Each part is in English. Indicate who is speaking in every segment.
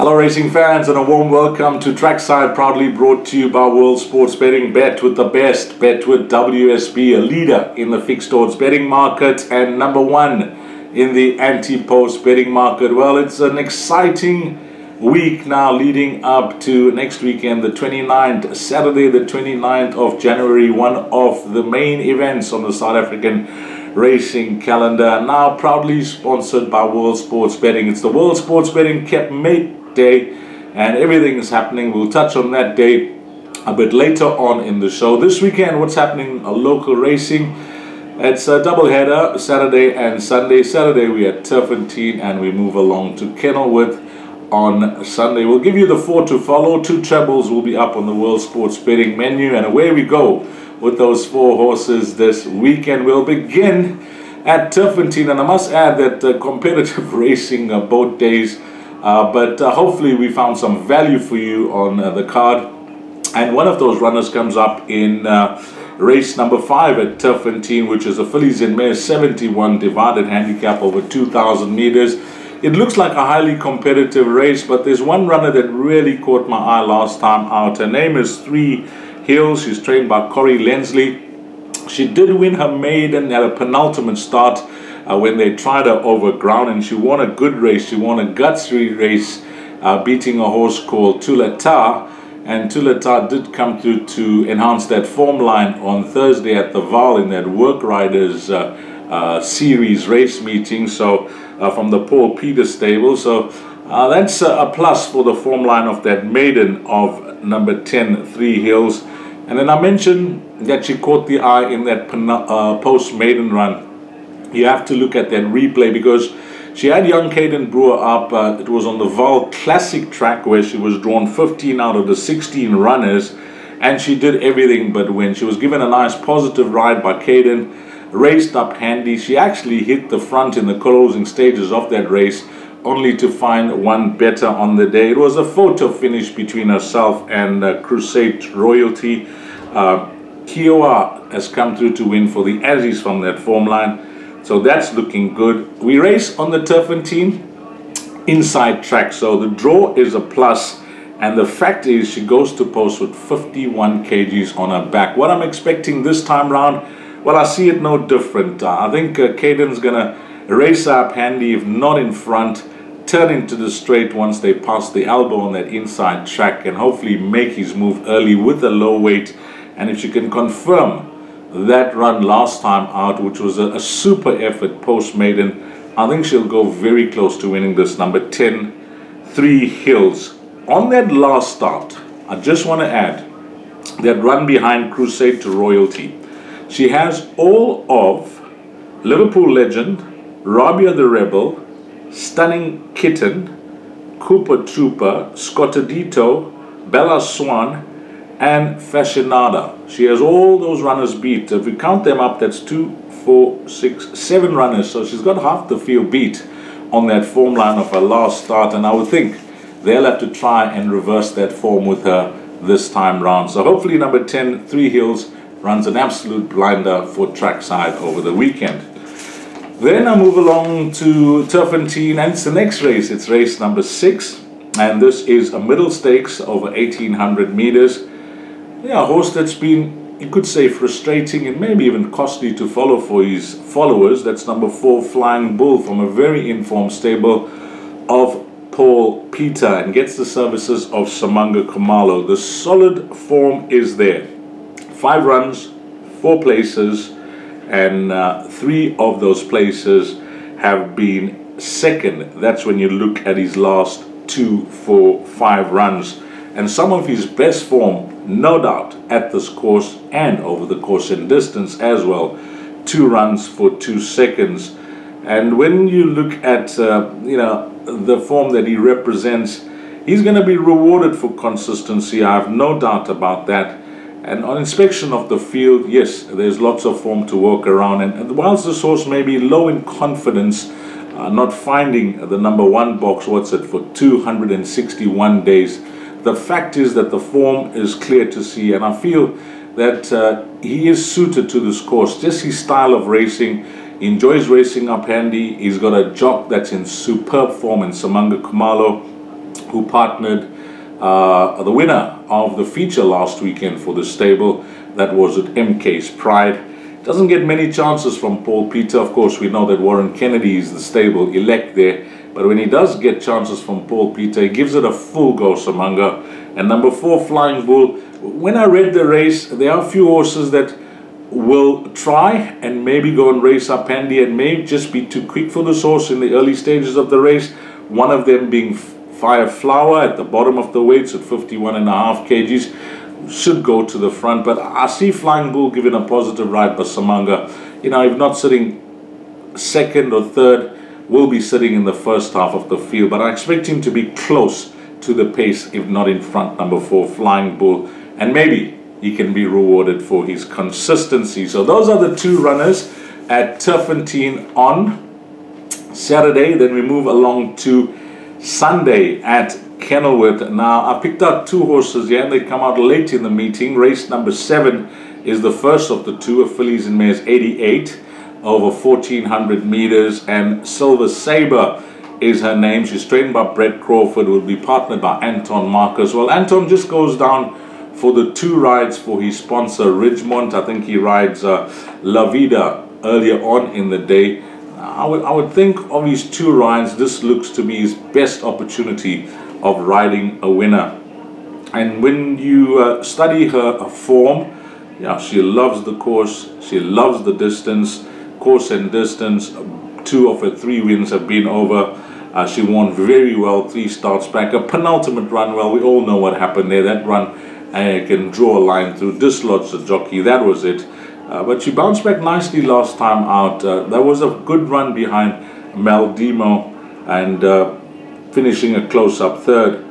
Speaker 1: Hello racing fans, and a warm welcome to Trackside, proudly brought to you by World Sports Betting. Bet with the best. Bet with WSB, a leader in the fixed odds betting market and number one in the anti-post betting market. Well, it's an exciting week now leading up to next weekend, the 29th, Saturday the 29th of January, one of the main events on the South African racing calendar, now proudly sponsored by World Sports Betting. It's the World Sports Betting Cape Mate Day, and everything is happening. We'll touch on that day a bit later on in the show. This weekend, what's happening? Local racing. It's a double header, Saturday and Sunday. Saturday we are at Turffontein and we move along to Kenilworth on Sunday. We'll give you the 4 to follow. 2 trebles will be up on the World Sports Betting menu, and away we go with those 4 horses this weekend. We'll begin at Turffontein, and I must add that competitive racing both days, but hopefully we found some value for you on the card. And one of those runners comes up in race number 5 at Turffontein, which is a fillies and mares 71 divided handicap over 2,000 meters. It looks like a highly competitive race, but there's one runner that really caught my eye last time out. Her name is 3 Hills. She's trained by Corey Lensley. She did win her maiden at a penultimate start when they tried her over ground, and she won a good race. She won a gutsy race, beating a horse called Tulata, and Tulata did come through to enhance that form line on Thursday at the Val in that Work Riders series race meeting, so from the Paul Peter stable. So that's a plus for the form line of that maiden of number 10, 3 Hills. And then I mentioned that she caught the eye in that post-maiden run. You have to look at that replay because she had young Caden Brewer up. It was on the Val Classic track where she was drawn 15 out of the 16 runners, and she did everything but win. She was given a nice positive ride by Caden, raced up handy. She actually hit the front in the closing stages of that race, only to find one better on the day. It was a photo finish between herself and Crusade Royalty. Kiowa has come through to win for the Aussies from that form line, so that's looking good. We race on the Turffontein inside track, so the draw is a plus, and the fact is she goes to post with 51 kgs on her back. What I'm expecting this time round, well, I see it no different. I think Caden's gonna race up handy, if not in front, turn into the straight once they pass the elbow on that inside track, and hopefully make his move early with a low weight. And if she can confirm that run last time out, which was a super effort post-maiden, I think she'll go very close to winning this number 10, 3 Hills. On that last start, I just want to add that run behind Crusade to Royalty. She has all of Liverpool Legend, Rabia the Rebel, Stunning Kitten, Cooper Trooper, Scottadito, Bella Swan, and Fashionada. She has all those runners beat. If we count them up, that's 2, 4, 6, 7 runners. So she's got half the field beat on that form line of her last start, and I would think they'll have to try and reverse that form with her this time round. So hopefully number 10, 3 Hills, runs an absolute blinder for Trackside over the weekend. Then I move along to Turffontein, and it's the next race. It's race number 6, and this is a middle stakes over 1,800 meters. Yeah, a horse that's been, you could say, frustrating and maybe even costly to follow for his followers. That's number 4, Flying Bull, from a very informed stable of Paul Peter, and gets the services of Samanga Khumalo. The solid form is there. 5 runs, 4 places, and 3 of those places have been second. That's when you look at his last 2, 4, 5 runs, and some of his best form, no doubt, at this course and over the course and distance as well. 2 runs for 2 seconds. And when you look at the form that he represents, he's going to be rewarded for consistency. I have no doubt about that. And on inspection of the field, yes, there's lots of form to work around. And whilst this horse may be low in confidence, not finding the number 1 box, for 261 days, the fact is that the form is clear to see. And I feel that he is suited to this course. Just his style of racing, he enjoys racing up handy. He's got a jock that's in superb form in Samanga Khumalo, who partnered the winner of the feature last weekend for the stable. That was at MK's Pride. Doesn't get many chances from Paul Peter. Of course, we know that Warren Kennedy is the stable elect there. But when he does get chances from Paul Peter, he gives it a full go, Samanga. And number 4, Flying Bull. When I read the race, there are a few horses that will try and maybe go and race up handy and may just be too quick for this horse in the early stages of the race. One of them being Fire Flower at the bottom of the weights at 51.5 kgs. Should go to the front, but I see Flying Bull giving a positive ride. But Samanga, you know, if not sitting second or third, will be sitting in the first half of the field. But I expect him to be close to the pace, if not in front, number 4, Flying Bull. And maybe he can be rewarded for his consistency. So those are the 2 runners at Turffontein on Saturday. Then we move along to Sunday at Kenilworth. Now, I picked out 2 horses here, and they come out late in the meeting. Race number 7 is the first of the 2, a fillies and mares 88 over 1400 meters, and Silver Sabre is her name. She's trained by Brett Crawford, will be partnered by Anton Marcus. Well, Anton just goes down for the 2 rides for his sponsor Ridgemont. I think he rides La Vida earlier on in the day. I would think of his 2 rides, this looks to be his best opportunity of riding a winner. And when you study her form, yeah, she loves the course, she loves the distance, course and distance. 2 of her 3 wins have been over. She won very well 3 starts back. A penultimate run, well, we all know what happened there. That run, I can draw a line through, dislodge the jockey, that was it. But she bounced back nicely last time out. There was a good run behind Maldimo, and finishing a close-up third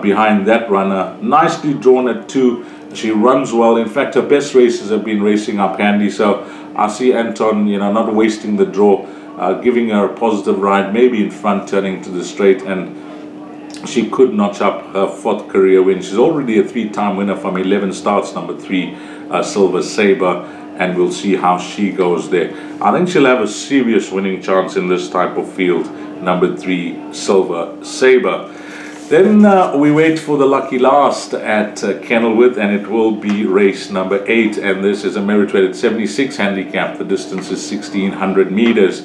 Speaker 1: behind that runner. Nicely drawn at 2. She runs well. In fact, her best races have been racing up handy. So I see Anton, you know, not wasting the draw, giving her a positive ride, maybe in front, turning to the straight, and she could notch up her 4th career win. She's already a 3-time winner from 11 starts, number 3, Silver Sabre, and we'll see how she goes there. I think she'll have a serious winning chance in this type of field, number 3, Silver Sabre. Then we wait for the lucky last at Kenilworth, and it will be race number 8, and this is a merit weighted 76 handicap. The distance is 1600 meters,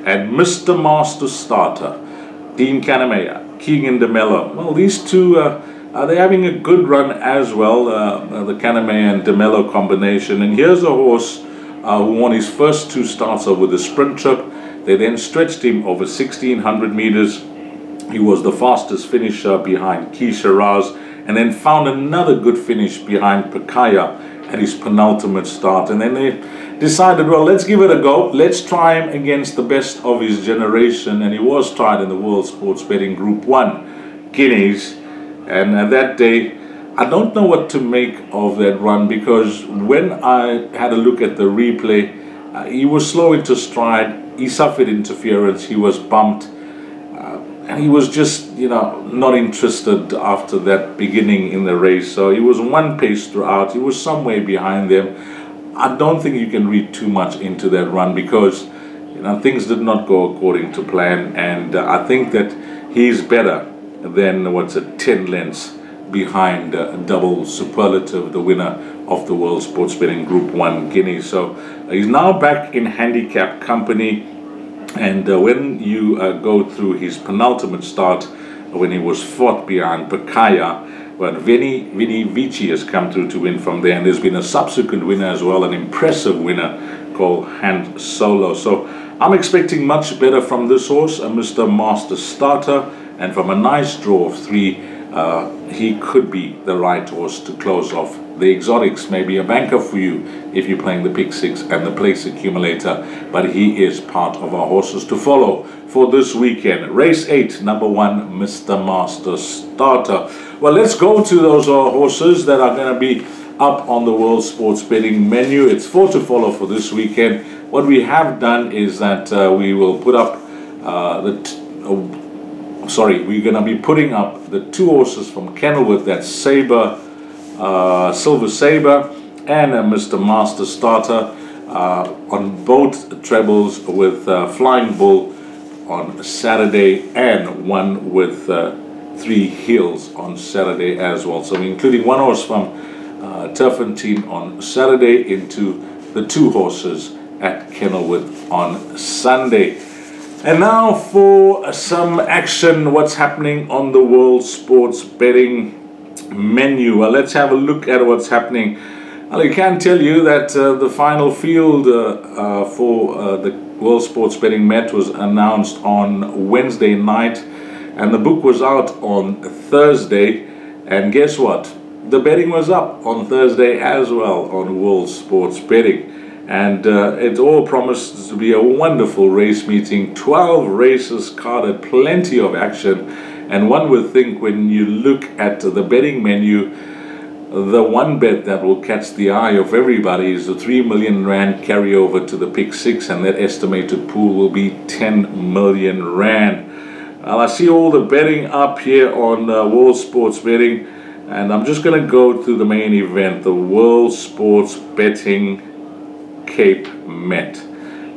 Speaker 1: and Mr. Master Starter, Dean Kanemayer, Keegan DeMello. Well, these 2 they're having a good run as well, the Kanemayer and DeMello combination. And here's a horse who won his first 2 starts over the sprint trip. They then stretched him over 1600 meters. He was the fastest finisher behind Keisha Raz, and then found another good finish behind Pakaya at his penultimate start. And then they decided, well, let's give it a go. Let's try him against the best of his generation. And he was tried in the World Sports Betting Group 1 Guineas. And that day, I don't know what to make of that run, because when I had a look at the replay, he was slow into stride. He suffered interference. He was bumped. And he was just, you know, not interested after that beginning in the race. So he was 1 pace throughout. He was some way behind them. I don't think you can read too much into that run, because, you know, things did not go according to plan. And I think that he's better than, 10 lengths behind Double Superlative, the winner of the World Sports Betting Group 1 Guineas. So he's now back in handicap company. And when you go through his penultimate start, when he was 4th behind Pakaya, well, Vinny Vici has come through to win from there. And there's been a subsequent winner as well, an impressive winner called Hand Solo. So I'm expecting much better from this horse, Mr. Master Starter. And from a nice draw of 3, he could be the right horse to close off the exotics. Maybe a banker for you if you're playing the Pick 6 and the Place Accumulator, but he is part of our horses to follow for this weekend. Race 8, number 1, Mr. Master Starter. Well, let's go to those horses that are going to be up on the World Sports Betting menu. It's 4 to follow for this weekend. What we have done is that we will put up we're going to be putting up the 2 horses from Kenilworth, that's Sabre, Silver Sabre, and Mr. Master Starter on both trebles, with Flying Bull on Saturday, and one with 3 heels on Saturday as well. So we're including 1 horse from Turffontein on Saturday into the 2 horses at Kenilworth on Sunday. And now for some action, what's happening on the world sports betting menu. Well, let's have a look at what's happening. Well, I can tell you that the final field for the World Sports Betting Met was announced on Wednesday night, and the book was out on Thursday. And guess what? The betting was up on Thursday as well on World Sports Betting. And it all promised to be a wonderful race meeting. 12 races carded, plenty of action. And one would think when you look at the betting menu, the one bet that will catch the eye of everybody is the 3 million rand carryover to the pick 6, and that estimated pool will be 10 million rand. Well, I see all the betting up here on World Sports Betting, and I'm just going to go through the main event, the World Sports Betting Cape Met,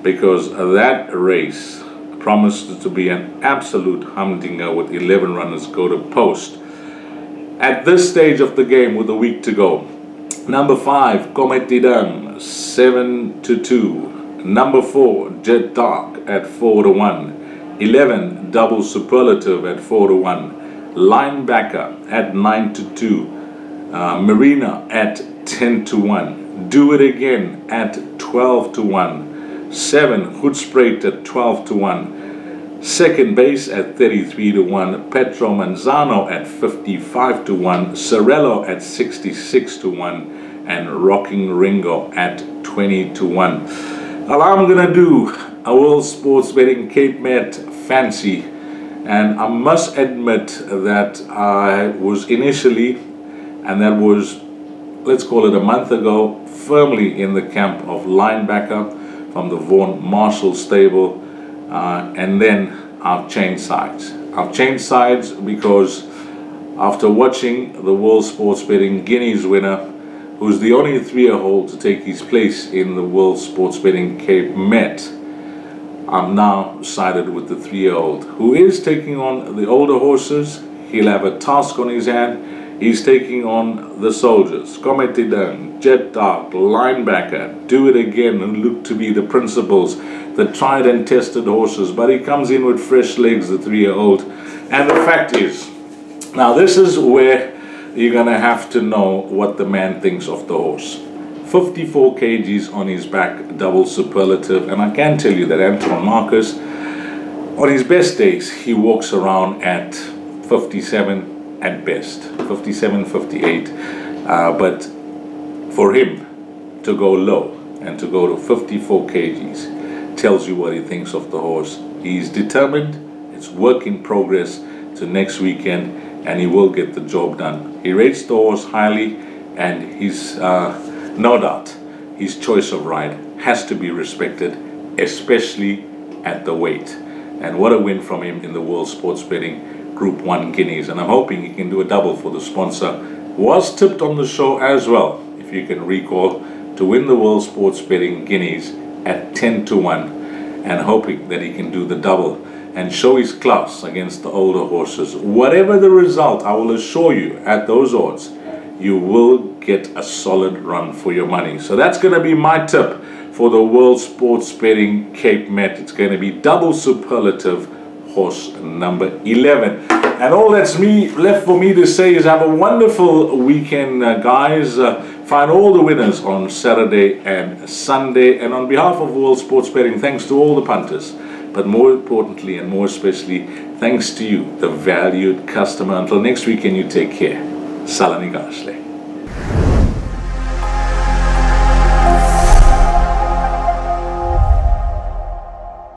Speaker 1: because that race promised to be an absolute humdinger with 11 runners go to post. At this stage of the game, with a week to go, number 5, Comet Didang, 7-2. Number 4, Jet Dark at 4-1. 11, Double Superlative at 4-1. Linebacker at 9-2. Marina at 10-1. Do It Again at 12-1. 7, Hoedspruit at 12-1. Second base at 33-1, Petro Manzano at 55-1, Sorello at 66-1, and Rocking Ringo at 20-1. Well, I'm gonna do a World Sports Betting Cape Met fancy, and I must admit that I was initially, and that was, let's call it a month ago, firmly in the camp of linebacker from the Vaughan Marshall stable. And then I've changed sides. I've changed sides because after watching the World Sports Betting Guineas winner, who's the only 3-year-old to take his place in the World Sports Betting Cape Met, I'm now sided with the 3-year-old, who is taking on the older horses. He'll have a task on his hand. He's taking on the soldiers, Comet Didang, Jet Dark, Linebacker, Do It Again, who look to be the principals, the tried and tested horses, but he comes in with fresh legs, the 3-year-old. And the fact is, now this is where you're going to have to know what the man thinks of the horse. 54 kgs on his back, Double Superlative, and I can tell you that Anton Marcus, on his best days, he walks around at 57 at best, 57, 58, but for him to go low and to go to 54 kgs tells you what he thinks of the horse. He's determined, it's work in progress to next weekend, and he will get the job done. He rates the horse highly, and he's no doubt his choice of ride has to be respected, especially at the weight. And what a win from him in the World Sports Betting Group 1 Guineas, and I'm hoping he can do a double for the sponsor. Was tipped on the show as well, if you can recall, to win the World Sports Betting Guineas at 10-1, and hoping that he can do the double and show his class against the older horses. Whatever the result, I will assure you, at those odds, you will get a solid run for your money. So that's going to be my tip for the World Sports Betting Cape Met. It's going to be Double Superlative, horse number 11. And all that's left for me to say is have a wonderful weekend, guys. Find all the winners on Saturday and Sunday. And on behalf of World Sports Betting, thanks to all the punters, but more importantly and more especially, thanks to you, the valued customer. Until next weekend, you take care. Salani Gashle.